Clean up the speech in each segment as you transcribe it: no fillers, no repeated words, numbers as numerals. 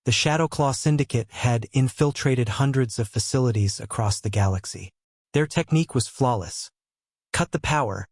The Shadowclaw Syndicate had infiltrated hundreds of facilities across the galaxy. Their technique was flawless. Cut the power,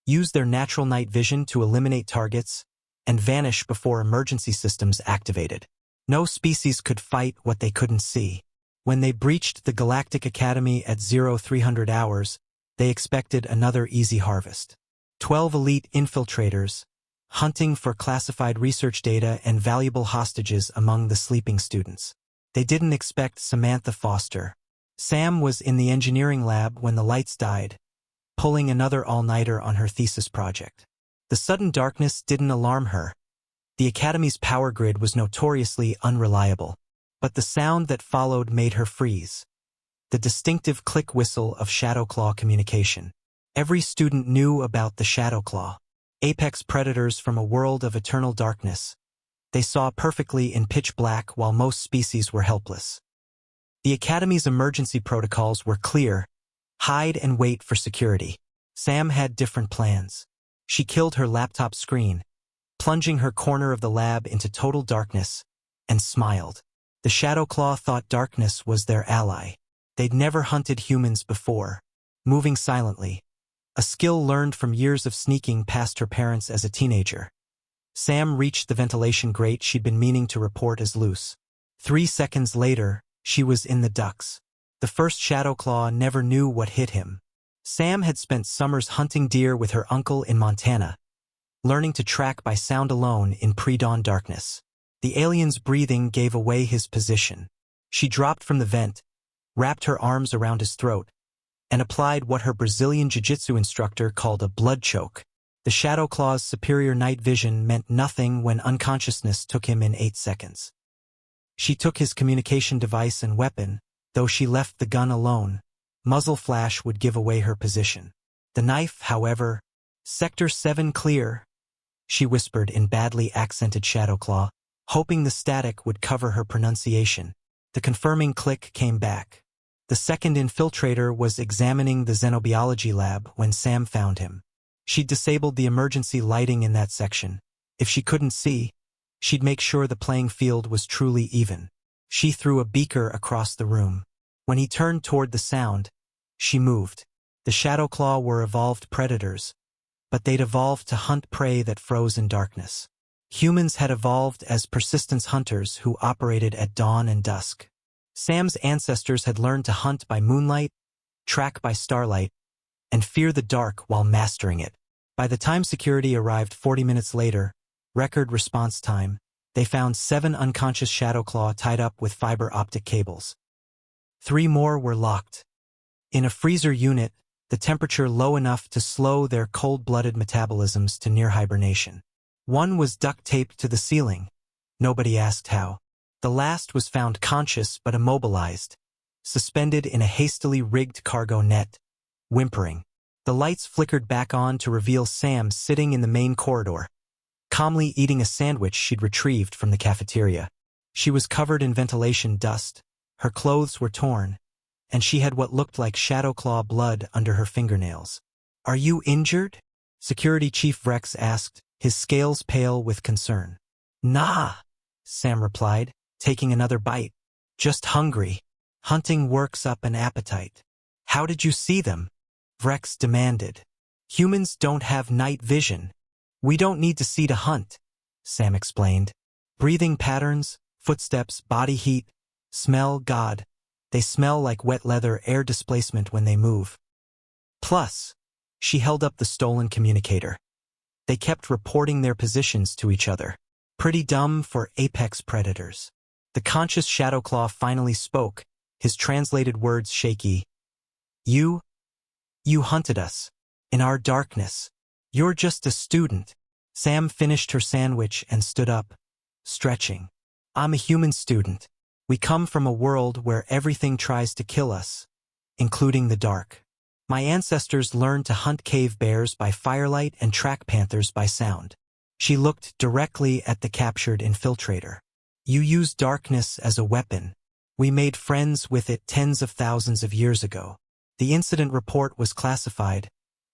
use their natural night vision to eliminate targets, and vanish before emergency systems activated. No species could fight what they couldn't see. When they breached the Galactic Academy at 0300 hours, they expected another easy harvest. 12 elite infiltrators, hunting for classified research data and valuable hostages among the sleeping students. They didn't expect Samantha Foster. Sam was in the engineering lab when the lights died, pulling another all-nighter on her thesis project. The sudden darkness didn't alarm her. The Academy's power grid was notoriously unreliable, but the sound that followed made her freeze. The distinctive click whistle of Shadowclaw communication. Every student knew about the Shadowclaw, apex predators from a world of eternal darkness. They saw perfectly in pitch black while most species were helpless. The Academy's emergency protocols were clear: hide and wait for security. Sam had different plans. She killed her laptop screen, plunging her corner of the lab into total darkness, and smiled. The Shadowclaw thought darkness was their ally. They'd never hunted humans before. Moving silently, a skill learned from years of sneaking past her parents as a teenager. Sam reached the ventilation grate she'd been meaning to report as loose. 3 seconds later, she was in the ducts. The first Shadowclaw never knew what hit him. Sam had spent summers hunting deer with her uncle in Montana, learning to track by sound alone in pre-dawn darkness. The alien's breathing gave away his position. She dropped from the vent, wrapped her arms around his throat, and applied what her Brazilian jiu-jitsu instructor called a blood choke. The Shadowclaw's superior night vision meant nothing when unconsciousness took him in 8 seconds. She took his communication device and weapon, though she left the gun alone. Muzzle flash would give away her position. The knife, however, Sector 7 clear, she whispered in badly accented Shadowclaw, hoping the static would cover her pronunciation. The confirming click came back. The second infiltrator was examining the xenobiology lab when Sam found him. She'd disabled the emergency lighting in that section. If she couldn't see, she'd make sure the playing field was truly even. She threw a beaker across the room. When he turned toward the sound, she moved. The Shadowclaw were evolved predators, but they'd evolved to hunt prey that froze in darkness. Humans had evolved as persistence hunters who operated at dawn and dusk. Sam's ancestors had learned to hunt by moonlight, track by starlight, and fear the dark while mastering it. By the time security arrived 40 minutes later, record response time, they found 7 unconscious Shadowclaw tied up with fiber optic cables. 3 more were locked in a freezer unit, the temperature low enough to slow their cold-blooded metabolisms to near hibernation. 1 was duct-taped to the ceiling. Nobody asked how. The last was found conscious but immobilized, suspended in a hastily rigged cargo net, whimpering. The lights flickered back on to reveal Sam sitting in the main corridor, calmly eating a sandwich she'd retrieved from the cafeteria. She was covered in ventilation dust, her clothes were torn, and she had what looked like Shadowclaw blood under her fingernails. "Are you injured?" Security Chief Rex asked, his scales pale with concern. "Nah," Sam replied, taking another bite. "Just hungry. Hunting works up an appetite." "How did you see them?" Rex demanded. "Humans don't have night vision. We don't need to see to hunt," Sam explained. "Breathing patterns, footsteps, body heat, smell, God. They smell like wet leather air displacement when they move. Plus," she held up the stolen communicator, "they kept reporting their positions to each other. Pretty dumb for apex predators." The conscious Shadowclaw finally spoke, his translated words shaky. You hunted us. In our darkness. You're just a student." Sam finished her sandwich and stood up, stretching. "I'm a human student. We come from a world where everything tries to kill us, including the dark. My ancestors learned to hunt cave bears by firelight and track panthers by sound." She looked directly at the captured infiltrator. "You used darkness as a weapon. We made friends with it tens of thousands of years ago." The incident report was classified,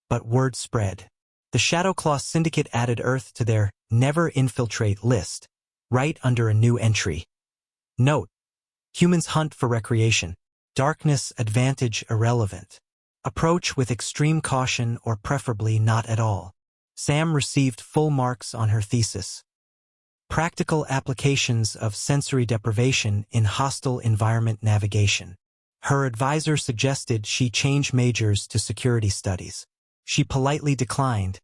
but word spread. The Shadowclaw Syndicate added Earth to their Never Infiltrate list, right under a new entry. Note: humans hunt for recreation. Darkness advantage irrelevant. Approach with extreme caution or preferably not at all. Sam received full marks on her thesis. Practical applications of sensory deprivation in hostile environment navigation. Her advisor suggested she change majors to security studies. She politely declined,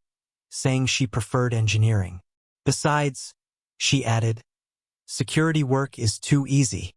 saying she preferred engineering. Besides, she added, security work is too easy.